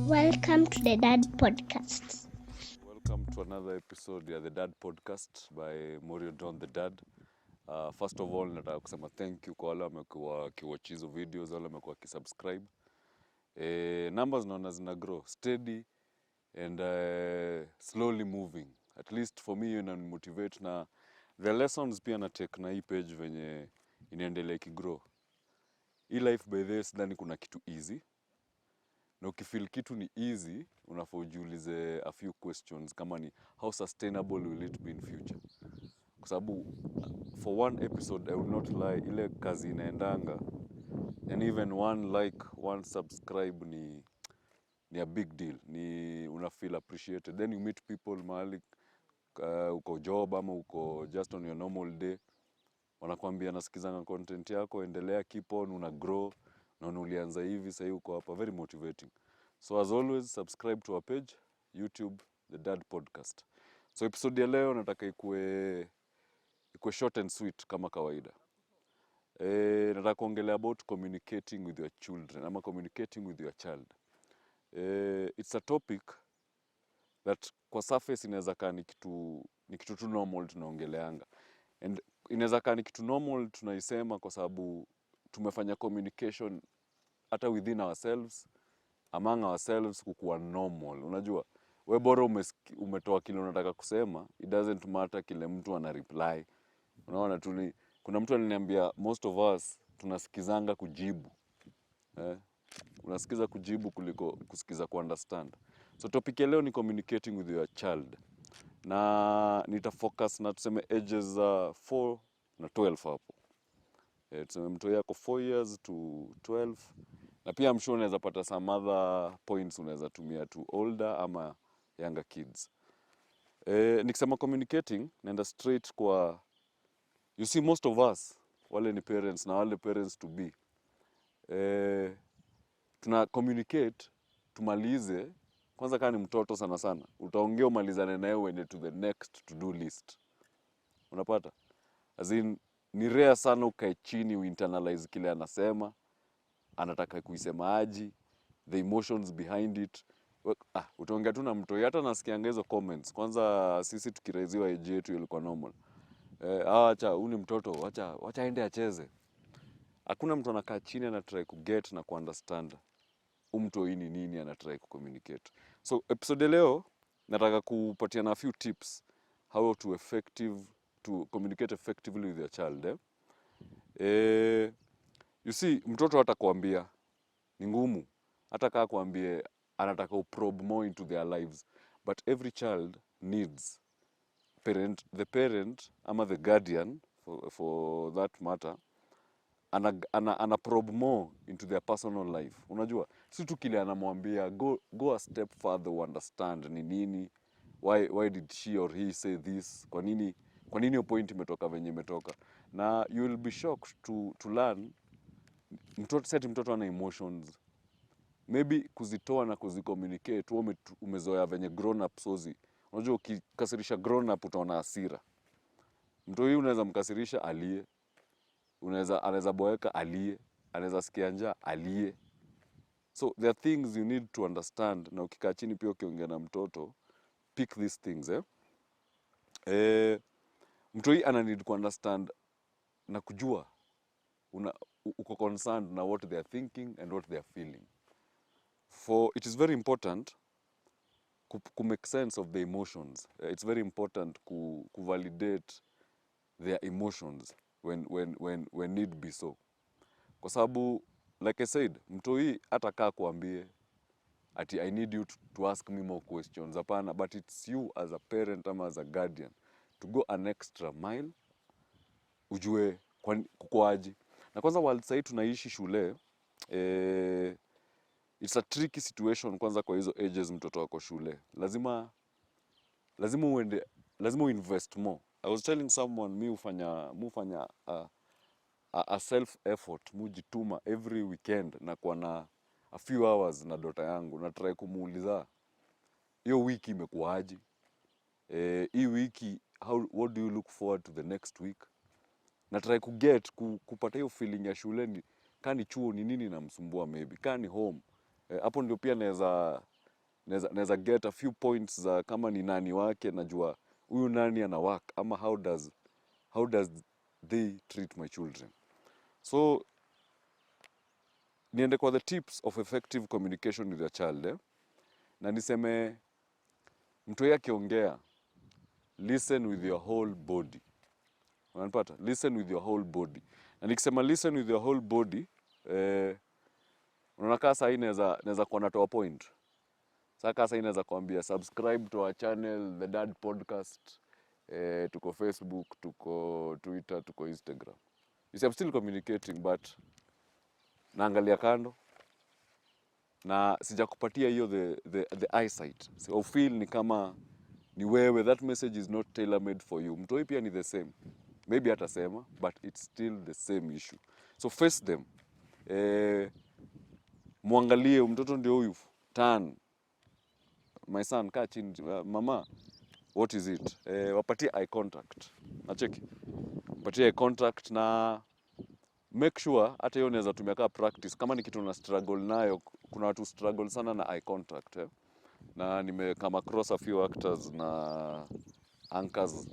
Welcome to the Dad Podcast. Welcome to another episode ya The Dad Podcast by Morio Don the Dad. First of all, nataka kusema thank you kwa wale wamekuwa wakiwatch hizo videos, wale wamekuwa wakisubscribe. Numbers naona zina grow steady and slowly moving. At least for me, hiyo inanimotivate na the lessons pia na take na hii page venye inaendelea ikigrow. Hii life by this sidhani kuna kitu easy. Na ukifeel kitu ni easy, unafaa ujiulize a few questions kama ni how sustainable will it be in future. Kwa sababu for one episode I will not lie, ile kazi inaendanga and even one like, one subscribe ni a big deal, ni una feel appreciated. Then you meet people mahali uko job ama uko just on your normal day, wanakuambia nasikizanga content yako, endelea, keep on, una grow na ulianza hivi sasa uko hapa. Very motivating. So as always, subscribe to our page YouTube, The Dad Podcast. So episode ya leo nataka ikue short and sweet kama kawaida. Nataka kuongelea about communicating with your children ama communicating with your child. It's a topic that kwa surface inaweza kaa ni kitu tu normal tunaongeleanga. And inaweza kaa ni kitu normal tunaisema kwa sababu tumefanya communication hata within ourselves, among ourselves kukuwa normal. Unajua, we bora umetoa kile unataka kusema, it doesn't matter kile mtu ana reply. Unaona kuna mtu aliniambia most of us tunasikizanga kujibu. Unasikiza kujibu kuliko kusikiza kuunderstand. So topic ya leo ni communicating with your child. Na nitafocus na tuseme ages 4 na 12 hapo. Tuseme mtu yako 4 years to 12. Na pia I'm sure unaweza pata some other points unaweza tumia to older ama younger kids. Nikisema communicating, naenda straight kwa, you see most of us, wale ni parents na wale parents to be. Tuna communicate, tumalize, kwanza kama ni mtoto sana sana, utaongea umalizane naye uende to the next to do list. Unapata? As in, ni rare sana ukae chini uinternalize kile anasema, anataka kuisema aje, the emotions behind it. Utaongea tu na mtoi, hata nasikianga hizo comments. Kwanza sisi tukiraiziwa age yetu ilikuwa normal. Acha huyu ni mtoto, acha aende acheze. Hakuna mtu anakaa chini ana try ku get na ku understand mtoi ni nini ana try ku communicate. So episode leo nataka kupatia na a few tips how to communicate effectively with your child. You see, mtoto hatakwambia ni ngumu, hata kaa kuambie anataka uprobe more into their lives, but every child needs the parent ama the guardian for that matter ana probe more into their personal life. Unajua, si tu kile anamwambia, go a step further, understand ni nini, why did she or he say this, kwa nini hiyo point imetoka venye imetoka. Na you will be shocked to learn mtoto ana emotions, maybe kuzitoa na kuzicommunicate. Umezoea venye grown up sozi. Unajua ukikasirisha grown up utaona hasira. Mtu huyu unaweza mkasirisha alie, anaweza boeka alie, anaweza sikia njaa alie. So there are things you need to understand, na ukikaa chini pia ukiongea na mtoto, pick these things. Mtu huyu ana need ku understand na kujua uko concerned na what they are thinking and what they are feeling. For it is very important to make sense of the emotions. It's very important to validate their emotions when need be so. Kwa sababu, like I said, mtoi atakaa kuambie ati I need you to ask me more questions. Hapana, but it's you as a parent ama as a guardian to go an extra mile, ujue kukoaje. Na kwanza while sasa tunaishi shule, it's a tricky situation kwanza kwa hizo ages mtoto wako shule. Lazima invest more. I was telling someone, mi hufanya a self effort, mujituma every weekend na kwa na a few hours na dota yangu, na try kumuuliza hiyo wiki imekuaje, hii wiki what do you look forward to the next week. Na try kupata hiyo feeling ya shuleni, kani chuo ni nini namsumbua, maybe kani home. Hapo ndio pia naweza get a few points za kama ni nani wake, najua huyu nani ana work ama how does they treat my children. So niende kwa the tips of effective communication with your child, na niseme mtu akiongea, listen with your whole body. Unanipata? Listen with your whole body. Na nikisema listen with your whole body, unaona kama sasa naweza kuwa natoa point. Sasa sasa naweza kuambia subscribe to our channel The Dad Podcast. Tuko Facebook, tuko Twitter, tuko Instagram. You see, I'm still communicating but naangalia kando na sijakupatia hiyo the eyesight. So feel ni kama ni wewe, that message is not tailor made for you. Mtoi pia ni the same. Maybe atasema but it's still the same issue. So face them. Muangalie mtoto ndio huyu. Turn. My son, kaa chini. Mama, what is it? Wapatie eye contact. Nacheki. Wapatie eye contact na make sure hata hiyo unaweza tumia kama practice. Kama ni kitu na struggle nayo, kuna watu struggle sana na eye contact. Na come across a few actors na anchors.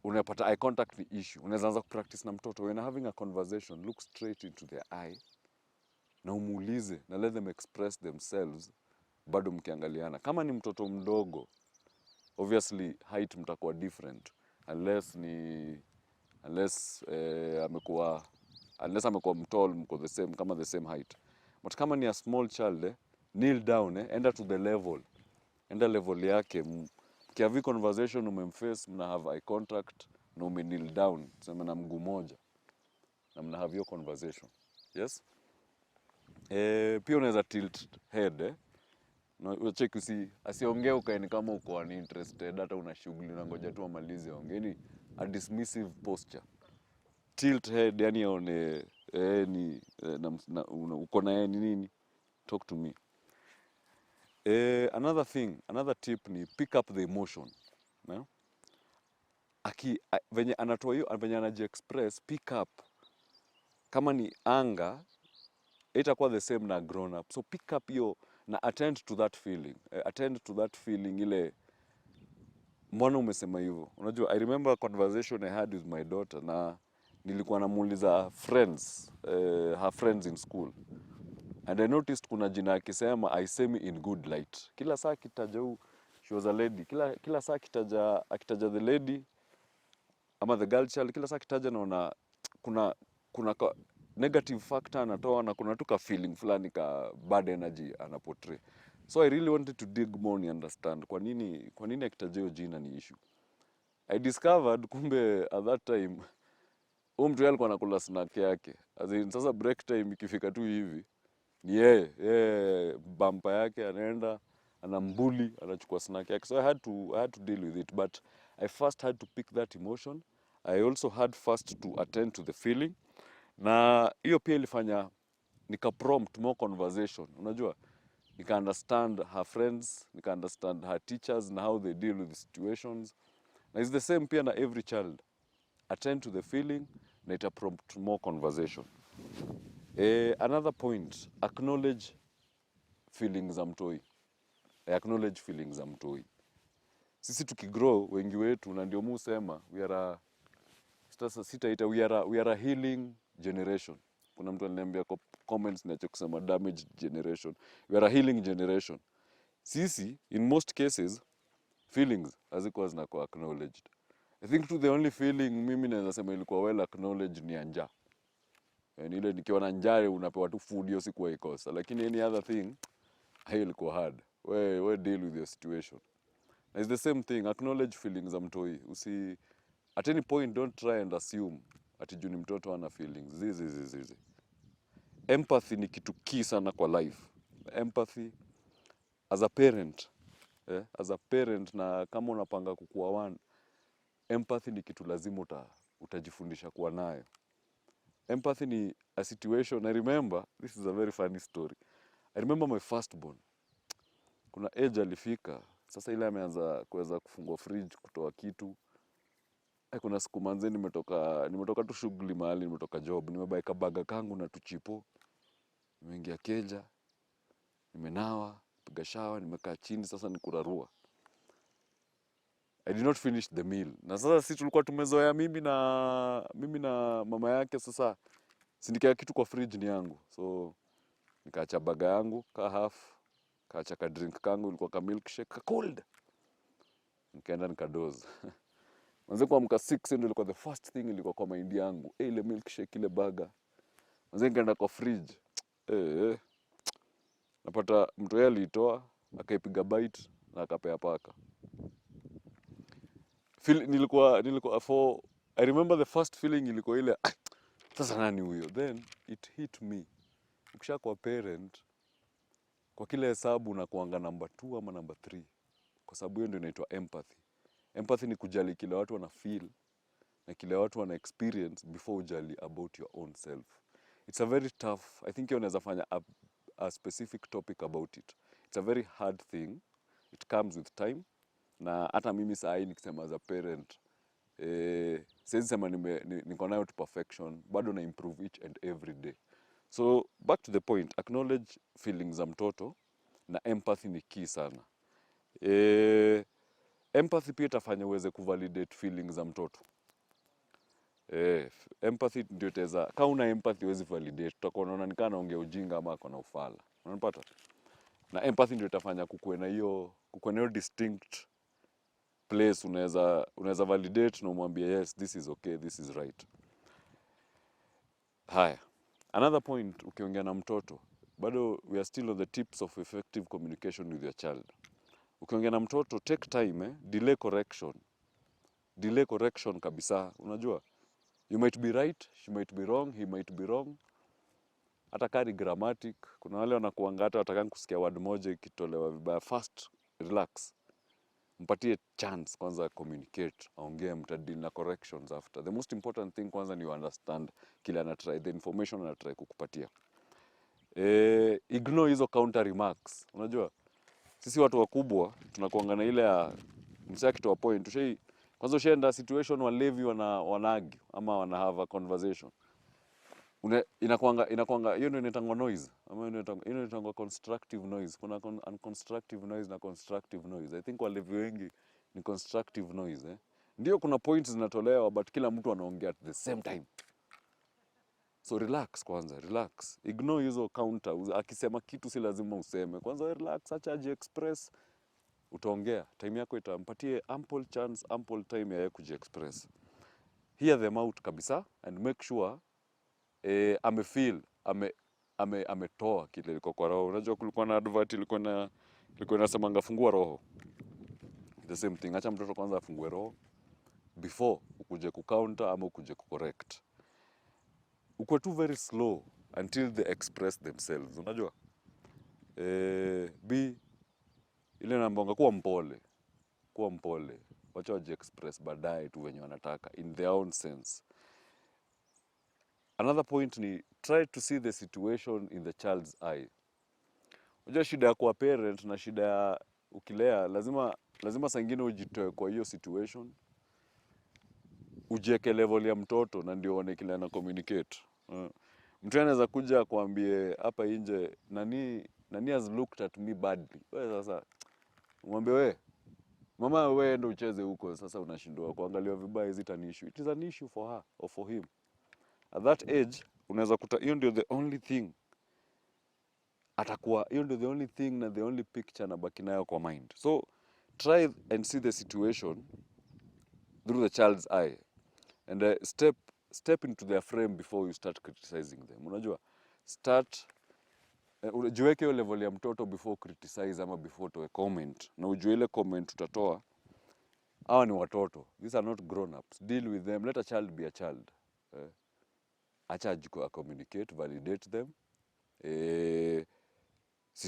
Unapata eye contact ni issue. Unaweza anza kupractice na mtoto. When having a conversation, look straight into their eye. Na umuulize na let them express themselves bado mkiangaliana. Kama ni mtoto mdogo, obviously height mtakuwa different unless amekuwa mtall, mko the same, kama the same height. But kama ni a small child, kneel down, enda to the level. Enda level yake. Mkiavi conversation umemface, mna have eye contact na kneel down, tuseme na mguu moja. Na mna have your conversation. Yes? Pia unaweza tilt head, no, check asiongee ukaeni kama uko uninterested, hata una shughuli unangoja tu amalize ongeni, a dismissive posture. Tilt head, yani aone uko na yeye nini, talk to me. Another tip ni pick up the emotion. No? Venye anatoa hiyo, venye anajiexpress, pick up. Kama ni anger, itakuwa the same na grown up. So pick up hiyo na attend to that feeling. Attend to that feeling ile mbona umesema hivyo. Unajua, I remember a conversation I had with my daughter na nilikuwa namuuliza her friends in school. And I noticed kuna jina akisema aisemi in good light. Kila saa akitaja she was a lady. Kila saa akitaja the lady ama the girl child, kila saa akitaja naona kuna negative factor anatoa na kuna tu ka feeling fulani ka bad energy anaportray. So I really wanted to dig more and understand kwa nini akitaja hiyo jina ni issue. I discovered kumbe at that time mtu alikuwa anakula snack yake. As in, sasa break time ikifika tu hivi ni yeye bumper yake anaenda anambuli, anachukua snack yake. So I had to deal with it, but I first had to pick that emotion. I also had first to attend to the feeling. Na hiyo pia ilifanya nika prompt more conversation. Unajua, nika understand her friends, nika understand her teachers and how they deal with the situations. Na it's the same pia na every child. Attend to the feeling na ita prompt more conversation. Another point, acknowledge feelings za mtoi. Acknowledge feelings za mtoi. Sisi tukigrow, wengi wetu na ndio musema we are a healing generation. Kuna mtu aliniambia kwa comments nacho kusema damaged generation. We are a healing generation. Sisi, in most cases, feelings hazikuwa zinakuwa acknowledged. I think the only feeling mimi naweza sema ilikuwa well acknowledged ni njaa. Yani ile nikiwa na njaa unapewa tu food, hiyo sikuwa ikosa. Lakini any other thing, hiyo ilikuwa hard. We deal with your situation. And it's the same thing, acknowledge feelings za mtoi. At any point, don't try and assume ati juu ni mtoto ana feelings. Zizi. Empathy ni kitu key sana kwa life. Empathy as a parent. As a parent, na kama unapanga kukua one, empathy ni kitu lazima utajifundisha kuwa nayo. Empathy ni a situation. I remember, this is a very funny story. I remember my firstborn. Kuna age alifika. Sasa ile ameanza kuweza kufungua fridge, kutoa kitu. Kuna siku manze nimetoka tu shughuli mahali, nimetoka job, nimebaika baga kangu na tuchipo. Nimeingia keja, nimenawa, nimepiga shower, nimekaa chini, sasa ni kurarua. I did not finish the meal. Na sasa sisi tulikuwa tumezoea mimi na mama yake, sasa sindikia kitu kwa fridge ni yangu. So nikaacha baga yangu ka half, kaacha ka drink kangu ilikuwa ka milkshake ka cold. Nikaenda nikadoze. Manze kuamka 6 ndio ilikuwa the first thing ilikuwa kwa mind yangu. Ile milkshake ile baga. Manze nikaenda kwa fridge. Napata mtu yeye alitoa, akaipiga bite na akapea paka. Nilikuwa for I remember the first feeling ilikuwa ile sasa nani huyo? Then it hit me. Ukisha kwa parent kwa kila hesabu unakuanga number 2 ama number 3. Kwa sababu hiyo ndio inaitwa empathy. Empathy ni kujali kile watu wana feel na kile watu wana experience before ujali about your own self. It's a very tough. I think you unaweza fanya a specific topic about it. It's a very hard thing. It comes with time. Na hata mimi saa hii nikisema as a parent, siwezi sema niko nayo to perfection, bado na improve each and every day. So back to the point, acknowledge feelings za mtoto na empathy ni key sana. Empathy pia itafanya uweze kuvalidate feelings za mtoto. Empathy ndio itaweza, kama una empathy huwezi validate, utakuwa unaona ni kama anaongea ujinga ama ako na ufala. Unanipata? Na empathy ndio itafanya kukuwe na hiyo distinct place unaweza validate na umwambie yes, this is okay, this is right. Haya. Another point, ukiongea na mtoto, bado we are still on the tips of effective communication with your child. Ukiongea na mtoto, take time, delay correction. Delay correction kabisa, unajua? You might be right, she might be wrong, he might be wrong. Hata kari grammatic, kuna wale wanakuanga hata watakanga kusikia word moja ikitolewa vibaya. First, relax. Mpatie chance kwanza communicate, aongee, mtadili na corrections after. The most important thing kwanza ni you understand kile anatry, the information anatry kukupatia. Ignore hizo counter remarks. Unajua, sisi watu wakubwa tunakuanga na ile ya msee akitoa point, kwanza ushaenda situation walevi wanagi ama wana have a conversation. Inakuanga hiyo ndio inaitangwa noise ama hiyo inaitangwa constructive noise. Kuna unconstructive noise na constructive noise. I think walevi wengi ni constructive noise. Ndio kuna points zinatolewa but kila mtu anaongea at the same time. So relax kwanza, relax. Ignore hizo counter. Akisema kitu si lazima useme. Kwanza relax, acha aje express, utaongea. Time yako itampatie ample chance, ample time ya kujiexpress. Hear them out kabisa and make sure amefeel, ametoa kile liko kwa roho. Unajua kulikuwa na advert ilikuwa inasemanga fungua roho. The same thing. Acha mtoto kwanza afungue roho before ukuje kucounter ama ukuje kucorrect. Uko too very slow until they express themselves. Unajua? Ile nambonga kuwa mpole. Kuwa mpole. Wacha wajiexpress baadaye tu wenye wanataka in their own sense. Another point ni try to see the situation in the child's eye. Unajua shida ya kuwa parent na shida ya ukilea, lazima saa ingine ujitoe kwa hiyo situation. Ujieke level ya mtoto na ndio uone kile ana communicate. Mtu anaweza kuja akwambie hapa nje nani has looked at me badly. Wewe sasa mwambie wewe mama wewe ndio ucheze huko, sasa unashindwa kuangalia vibaya, is it an issue? It is an issue for her or for him. At that age unaweza kuta hiyo ndio the only thing atakuwa, hiyo ndio the only thing na the only picture na baki nayo kwa mind. So try and see the situation through the child's eye and step into their frame before you start criticizing them. Unajua ujiweke hiyo level ya mtoto before criticize ama before to a comment, na ujue ile comment utatoa hawa ni watoto, these are not grown ups, deal with them, let a child be a child. Acha communicate, validate them,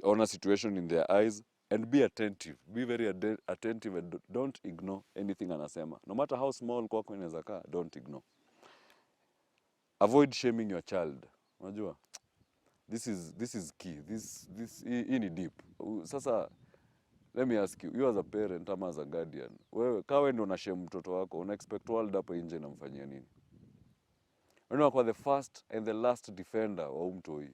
on a situation in their eyes and be attentive, be very attentive and don't ignore anything anasema, no matter how small kwako inaweza kaa, don't ignore. Avoid shaming your child. Unajua this is key, hii ni deep. Sasa let me ask you as a parent ama as a guardian, wewe kawe ndio unashame mtoto wako, una expect world hapo nje inamfanyia nini? Wewe kwa the first and the last defender wa mtoi.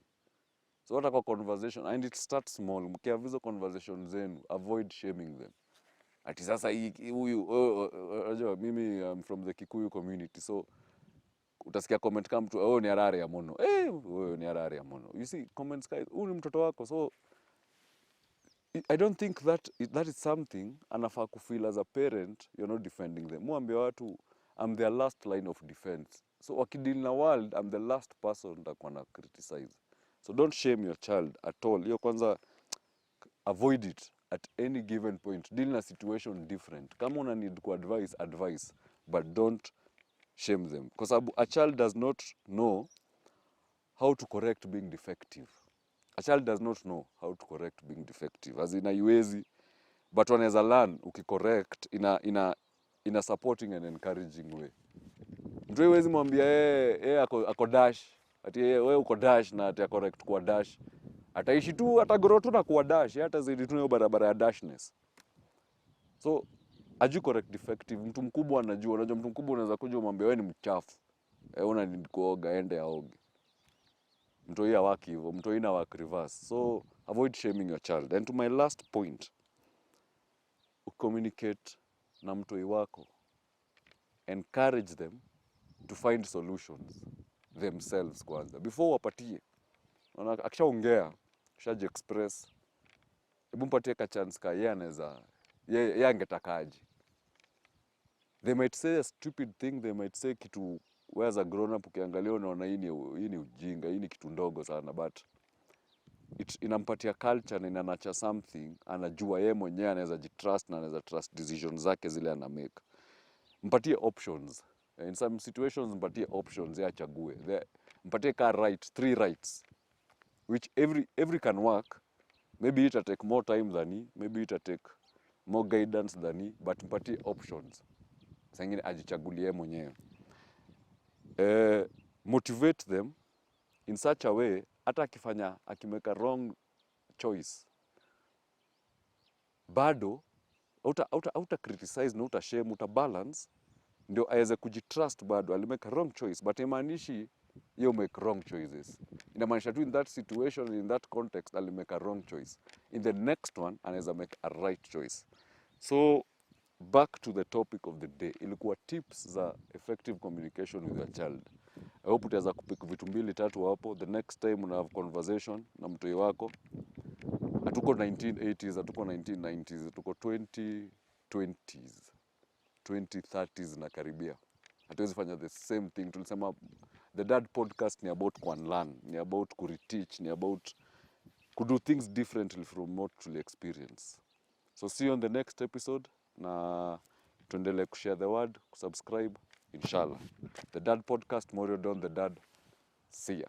So hata kwa conversation, and it starts small, mkihave hizo conversation zenu, avoid shaming them. Ati sasa huyu unajua mimi from the Kikuyu community, so utasikia comment kama mtu ni harare ya mono, wewe ni harare ya mono. You see comments guys, huyu ni mtoto wako. So I don't think that is something anafaa kufeel as a parent. You're not defending them. Mwambie watu I'm their last line of defense. So wakideal na world, I'm the last person nitakuwa na criticize. So don't shame your child at all. Hiyo kwanza avoid it at any given point. Deal na situation different. Kama una need ku advice, but don't shame them. Kwa sababu a child does not know how to correct being defective. A child does not know how to correct being defective. As in haiwezi, but wanaweza learn ukicorrect in a supporting and encouraging way. Mtu haiwezi mwambia ako dash, ati wewe uko dash na ati correct kwa dash. Ataishi tu, atagrow tu na kuwa dash, hata zaidi tu hiyo barabara ya dashness. So ajui correct defective. Mtu mkubwa anajua, unajua mtu mkubwa unaweza kuja umwambie wewe ni mchafu. Una need kuoga, ende aoge. Mtoi hawaki hivyo, mtoi na work reverse. So avoid shaming your child. And to my last point, communicate na mtoi wako. Encourage them to find solutions themselves kwanza before wapatie. Akishaongea, akishaji express, hebu mpatie ka chance ka yeye anaweza, yeye angetakaje. They might say a stupid thing, they might say kitu wewe as a grown up ukiangalia unaona hii ni ujinga, hii ni kitu ndogo sana, but inampatia culture na inanacha something, anajua yeye mwenyewe anaweza jitrust na anaweza trust decisions zake zile ana make. Mpatie options. In some situations mpatie options, yeye achague. Mpatie ka right, 3 rights, which every can work. Maybe it take more time than he, maybe it take more guidance than he, but mpatie options. Sangine ajichagulie mwenyewe. Motivate them in such a way, hata akimeka wrong choice, bado auta criticize na uta shame, uta balance, ndio aweze kujitrust. Bado alimeka wrong choice, but imaanishi you make wrong choices. Inamaanisha tu in that situation, in that context, alimeka wrong choice. In the next one, anaweza make a right choice. So back to the topic of the day, ilikuwa tips za effective communication with your child. I hope utaweza kupick vitu 2-3 hapo. The next time una have conversation na mtoi wako, hatuko 1980s, hatuko 1990s, hatuko 2020s, 2030s na karibia. Hatuwezi fanya the same thing. Tulisema the dad podcast ni about kuunlearn, ni about kureteach, ni about do things differently from what we experience. So see you on the next episode, na tuendelee kushare the word, kusubscribe, inshallah. The Dad Podcast, Morio Don the Dad. See ya.